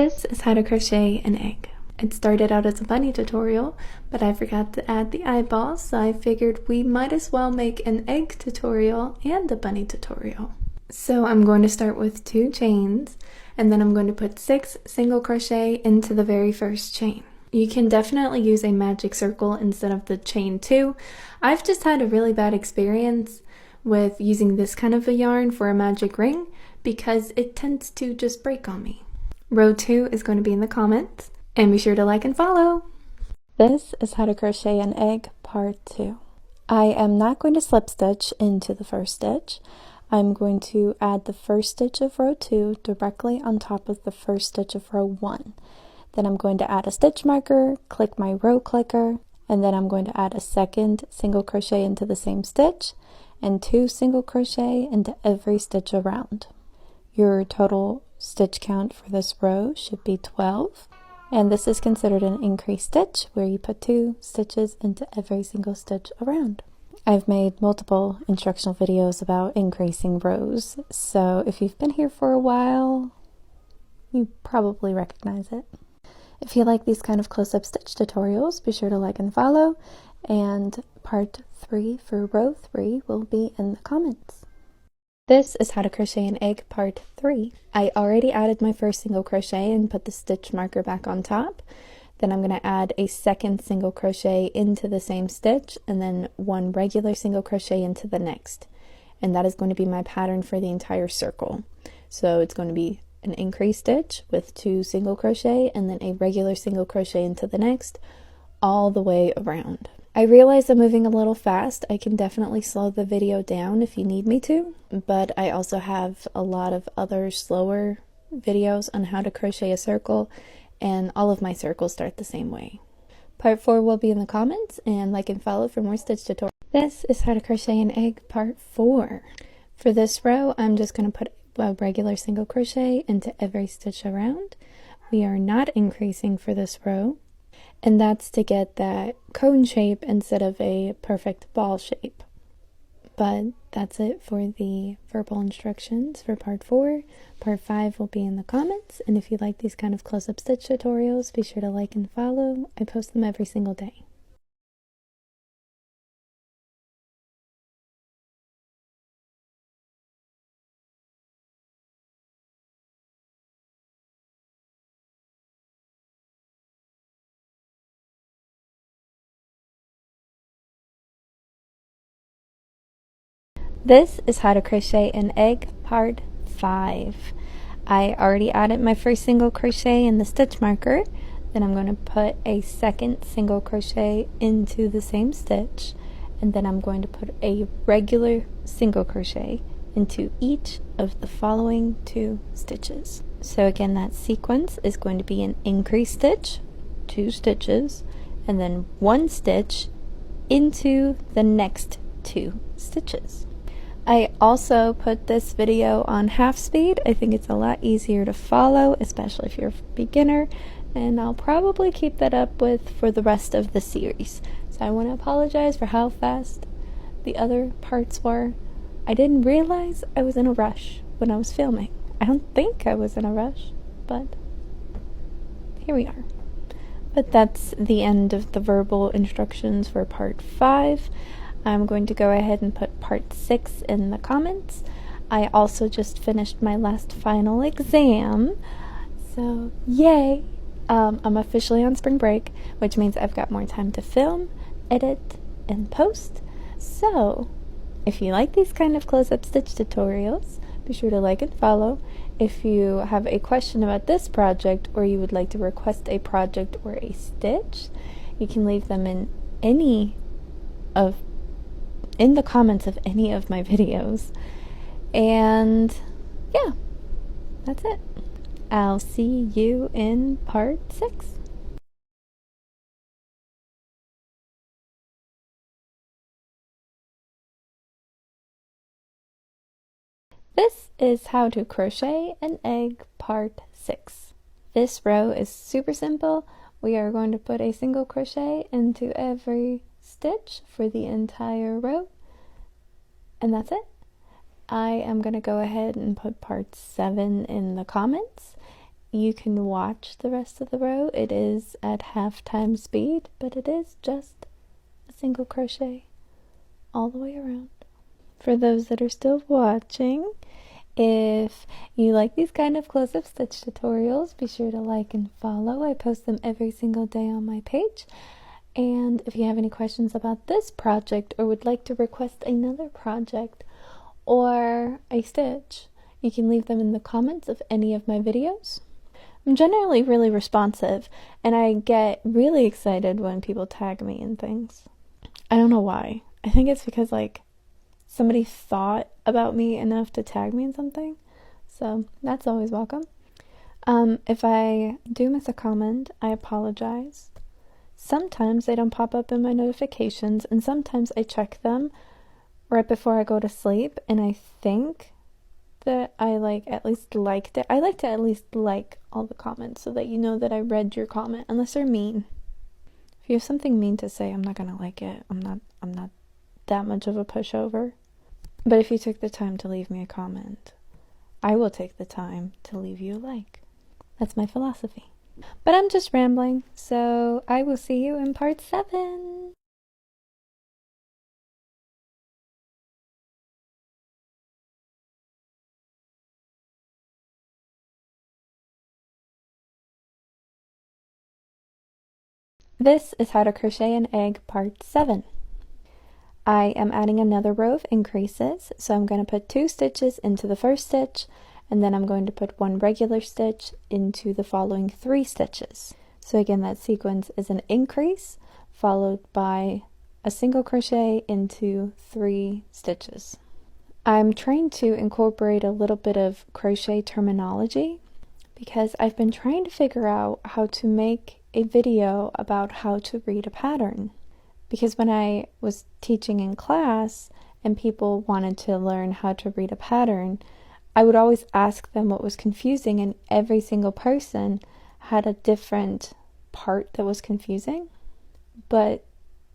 This is how to crochet an egg. It started out as a bunny tutorial, but I forgot to add the eyeballs, so I figured we might as well make an egg tutorial and a bunny tutorial. So I'm going to start with 2 chains, and then I'm going to put 6 single crochet into the very first chain. You can definitely use a magic circle instead of the chain 2. I've just had a really bad experience with using this kind of a yarn for a magic ring because it tends to just break on me. Row 2 is going to be in the comments, and be sure to like and follow. This is how to crochet an egg part 2. I am not going to slip stitch into the first stitch. I'm going to add the first stitch of row 2 directly on top of the first stitch of row 1. Then I'm going to add a stitch marker, click my row clicker, and then I'm going to add a second single crochet into the same stitch and 2 single crochet into every stitch around. Your total stitch count for this row should be 12, and this is considered an increased stitch where you put 2 stitches into every single stitch around. I've made multiple instructional videos about increasing rows, so if you've been here for a while, you probably recognize it. If you like these kind of close-up stitch tutorials, be sure to like and follow, and part 3 for row 3 will be in the comments. This is how to crochet an egg part 3. I already added my first single crochet and put the stitch marker back on top. Then I'm going to add a second single crochet into the same stitch and then 1 regular single crochet into the next. And that is going to be my pattern for the entire circle. So it's going to be an increased stitch with 2 single crochet and then a regular single crochet into the next, all the way around. I realize I'm moving a little fast. I can definitely slow the video down if you need me to, but I also have a lot of other slower videos on how to crochet a circle, and all of my circles start the same way. Part 4 will be in the comments, and like and follow for more stitch tutorials. This is how to crochet an egg part 4. For this row, I'm just going to put a regular single crochet into every stitch around. We are not increasing for this row, and that's to get that cone shape instead of a perfect ball shape. But that's it for the verbal instructions for part 4. Part 5 will be in the comments, and if you like these kind of close-up stitch tutorials, be sure to like and follow. I post them every single day. This is how to crochet an egg part 5. I already added my first single crochet in the stitch marker. Then I'm going to put a second single crochet into the same stitch, and then I'm going to put a regular single crochet into each of the following 2 stitches. So again, that sequence is going to be an increase stitch, 2 stitches, and then 1 stitch into the next 2 stitches. I also put this video on half speed. I think it's a lot easier to follow, especially if you're a beginner, and I'll probably keep that up for the rest of the series. So I want to apologize for how fast the other parts were. I didn't realize I was in a rush when I was filming. I don't think I was in a rush, but here we are. But that's the end of the verbal instructions for part 5. I'm going to go ahead and put part 6 in the comments. I also just finished my last final exam, so yay! I'm officially on spring break, which means I've got more time to film, edit, and post. So if you like these kind of close-up stitch tutorials, be sure to like and follow. If you have a question about this project, or you would like to request a project or a stitch, you can leave them in the comments of any of my videos. And yeah, that's it. I'll see you in part 6. This is how to crochet an egg part 6. This row is super simple. We are going to put a single crochet into every stitch for the entire row, and that's it. I am going to go ahead and put part 7 in the comments, you can watch the rest of the row. It is at half-time speed, but it is just a single crochet all the way around. For those that are still watching, if you like these kind of close-up stitch tutorials, be sure to like and follow. I post them every single day on my page. And if you have any questions about this project or would like to request another project or a stitch, you can leave them in the comments of any of my videos. I'm generally really responsive, and I get really excited when people tag me in things. I don't know why. I think it's because like somebody thought about me enough to tag me in something, so that's always welcome. If I do miss a comment, I apologize. Sometimes they don't pop up in my notifications, and sometimes I check them right before I go to sleep, and I think that I at least liked it. I like to at least like all the comments so that you know that I read your comment, unless they're mean. If you have something mean to say, I'm not gonna like it. I'm not that much of a pushover. But if you took the time to leave me a comment, I will take the time to leave you a like. That's my philosophy. But I'm just rambling, so I will see you in part 7. This is How to Crochet an Egg part 7. I am adding another row of increases, so I'm going to put 2 stitches into the first stitch, and then I'm going to put 1 regular stitch into the following 3 stitches. So again, that sequence is an increase followed by a single crochet into 3 stitches. I'm trying to incorporate a little bit of crochet terminology because I've been trying to figure out how to make a video about how to read a pattern. Because when I was teaching in class and people wanted to learn how to read a pattern, I would always ask them what was confusing, and every single person had a different part that was confusing. But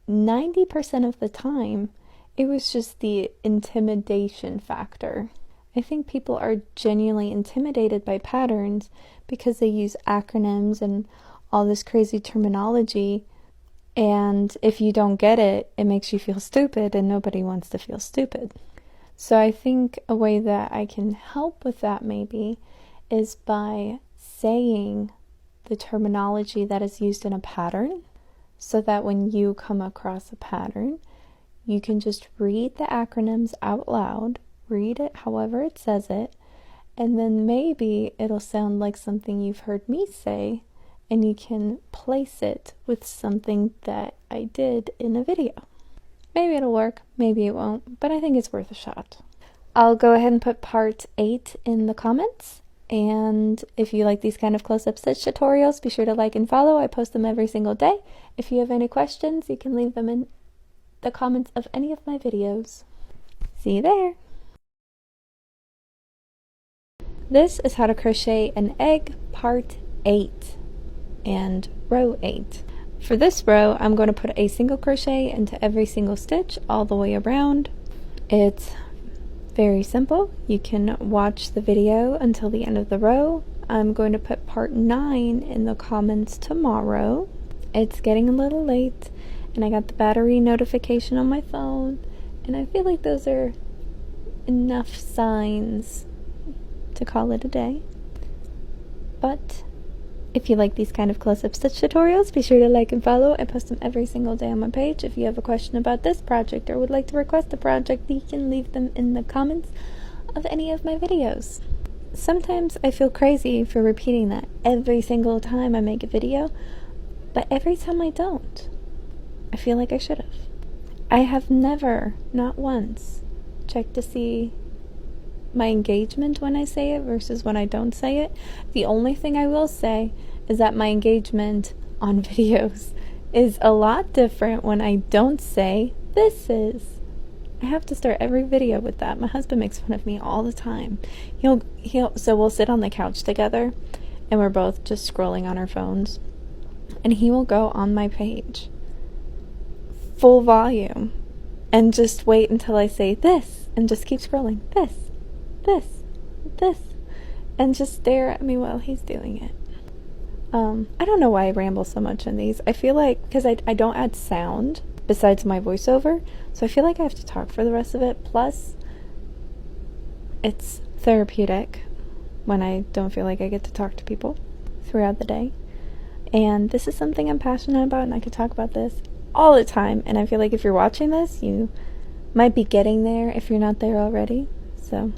90% of the time, it was just the intimidation factor. I think people are genuinely intimidated by patterns because they use acronyms and all this crazy terminology, and if you don't get it, it makes you feel stupid, and nobody wants to feel stupid. So I think a way that I can help with that maybe is by saying the terminology that is used in a pattern, so that when you come across a pattern, you can just read the acronyms out loud, read it however it says it, and then maybe it'll sound like something you've heard me say, and you can place it with something that I did in a video. Maybe it'll work, maybe it won't, but I think it's worth a shot. I'll go ahead and put part 8 in the comments, and if you like these kind of close-up stitch tutorials, be sure to like and follow. I post them every single day. If you have any questions, you can leave them in the comments of any of my videos. See you there! This is How to Crochet an Egg part 8 and row 8. For this row, I'm going to put a single crochet into every single stitch all the way around. It's very simple. You can watch the video until the end of the row. I'm going to put part 9 in the comments tomorrow. It's getting a little late, and I got the battery notification on my phone, and I feel like those are enough signs to call it a day. But if you like these kind of close-up stitch tutorials, be sure to like and follow. I post them every single day on my page. If you have a question about this project or would like to request a project, you can leave them in the comments of any of my videos. Sometimes I feel crazy for repeating that every single time I make a video, but every time I don't, I feel like I should have. I have never, not once, checked to see my engagement when I say it versus when I don't say it. The only thing I will say is that my engagement on videos is a lot different when I don't say "this is." I have to start every video with that. My husband makes fun of me all the time. So we'll sit on the couch together and we're both just scrolling on our phones, and he will go on my page full volume and just wait until I say "this" and just keep scrolling. This. and just stare at me while he's doing it. I don't know why I ramble so much in these. I feel like, because I don't add sound besides my voiceover, so I feel like I have to talk for the rest of it. Plus, it's therapeutic when I don't feel like I get to talk to people throughout the day. And this is something I'm passionate about, and I could talk about this all the time. And I feel like if you're watching this, you might be getting there if you're not there already. So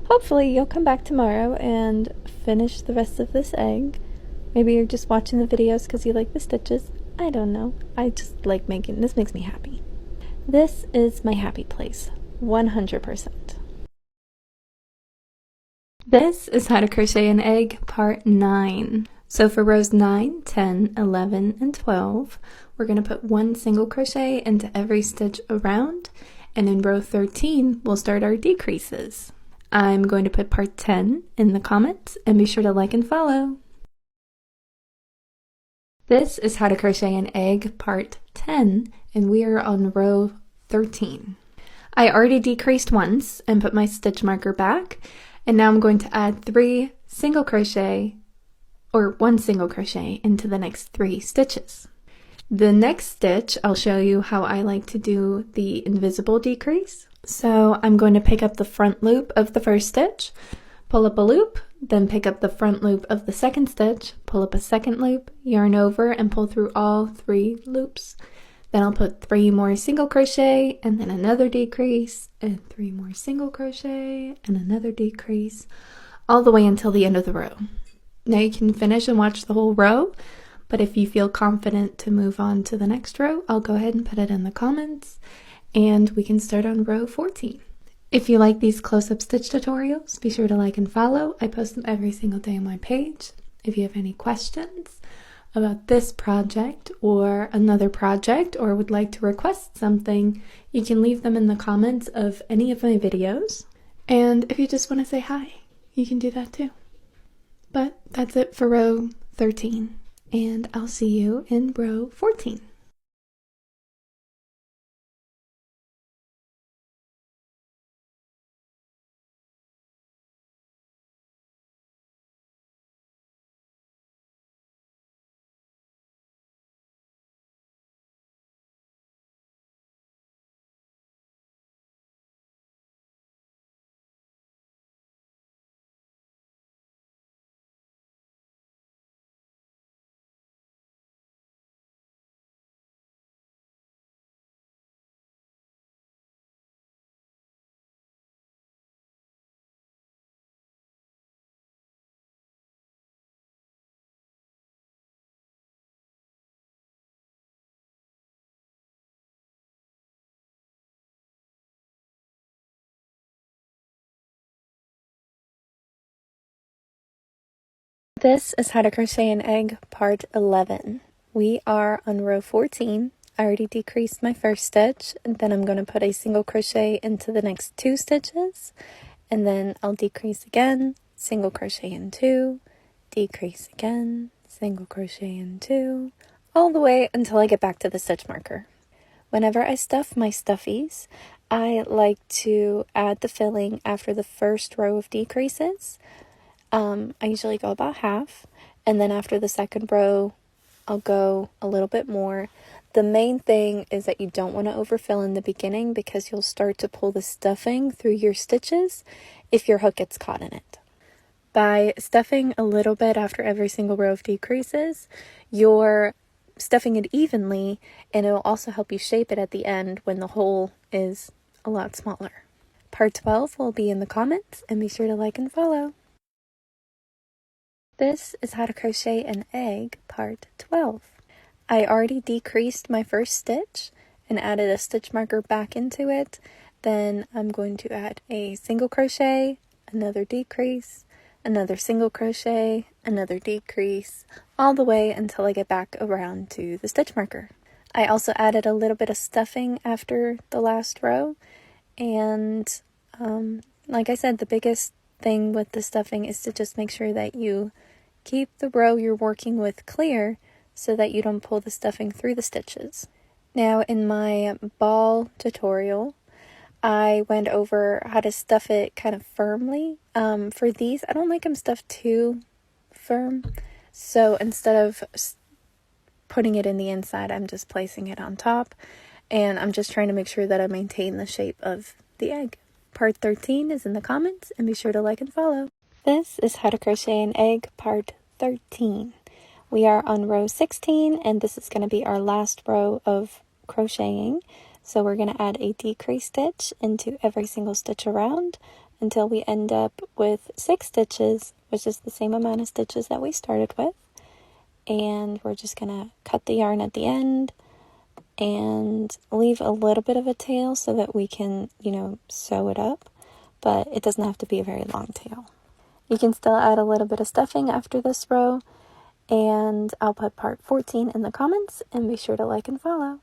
hopefully you'll come back tomorrow and finish the rest of this egg. Maybe you're just watching the videos because you like the stitches. I don't know. I just like making this. Makes me happy. This is my happy place, 100%. This is How to Crochet an Egg Part 9. So for rows 9, 10, 11, and 12, we're going to put 1 single crochet into every stitch around, and in row 13, we'll start our decreases. I'm going to put part 10 in the comments, and be sure to like and follow. This is How to Crochet an Egg Part 10, and we are on row 13. I already decreased once and put my stitch marker back, and now I'm going to add 1 single crochet into the next 3 stitches. The next stitch, I'll show you how I like to do the invisible decrease. So I'm going to pick up the front loop of the first stitch, pull up a loop, then pick up the front loop of the second stitch, pull up a second loop, yarn over, and pull through all 3 loops. Then I'll put 3 more single crochet, and then another decrease, and 3 more single crochet, and another decrease, all the way until the end of the row. Now you can finish and watch the whole row, but if you feel confident to move on to the next row, I'll go ahead and put it in the comments, and we can start on row 14. If you like these close-up stitch tutorials, be sure to like and follow. I post them every single day on my page. If you have any questions about this project or another project, or would like to request something, you can leave them in the comments of any of my videos. And if you just want to say hi, you can do that too. But that's it for row 13, and I'll see you in row 14. This is How to Crochet an Egg Part 11. We are on row 14. I already decreased my first stitch, and then I'm going to put a single crochet into the next 2 stitches, and then I'll decrease again, single crochet in 2, decrease again, single crochet in 2, all the way until I get back to the stitch marker. Whenever I stuff my stuffies, I like to add the filling after the first row of decreases. I usually go about half, and then after the second row, I'll go a little bit more. The main thing is that you don't want to overfill in the beginning because you'll start to pull the stuffing through your stitches if your hook gets caught in it. By stuffing a little bit after every single row of decreases, you're stuffing it evenly, and it'll also help you shape it at the end when the hole is a lot smaller. Part 12 will be in the comments, and be sure to like and follow. This is How to Crochet an Egg Part 12. I already decreased my first stitch and added a stitch marker back into it. Then I'm going to add a single crochet, another decrease, another single crochet, another decrease, all the way until I get back around to the stitch marker. I also added a little bit of stuffing after the last row, and like I said, the biggest thing with the stuffing is to just make sure that you keep the row you're working with clear so that you don't pull the stuffing through the stitches. Now in my ball tutorial, I went over how to stuff it kind of firmly. For these, I don't like them stuffed too firm. So instead of putting it in the inside, I'm just placing it on top. And I'm just trying to make sure that I maintain the shape of the egg. Part 13 is in the comments, and be sure to like and follow. This is How to Crochet an Egg, Part 13. We are on row 16, and this is going to be our last row of crocheting. So we're going to add a decrease stitch into every single stitch around until we end up with 6 stitches, which is the same amount of stitches that we started with. And we're just going to cut the yarn at the end and leave a little bit of a tail so that we can, sew it up, but it doesn't have to be a very long tail. You can still add a little bit of stuffing after this row, and I'll put part 14 in the comments, and be sure to like and follow.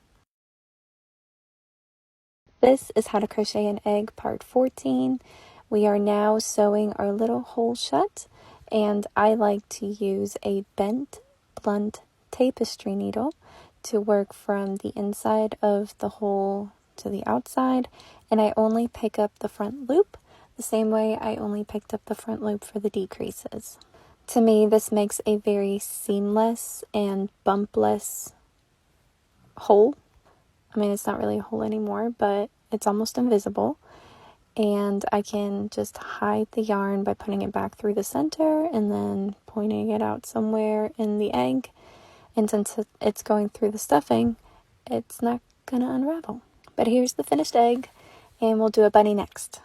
This is How to Crochet an Egg, part 14. We are now sewing our little hole shut, and I like to use a bent, blunt tapestry needle to work from the inside of the hole to the outside, and I only pick up the front loop the same way I only picked up the front loop for the decreases. To me, this makes a very seamless and bumpless hole. I mean, it's not really a hole anymore, but it's almost invisible. And I can just hide the yarn by putting it back through the center and then pointing it out somewhere in the egg. And since it's going through the stuffing, it's not going to unravel. But here's the finished egg, and we'll do a bunny next.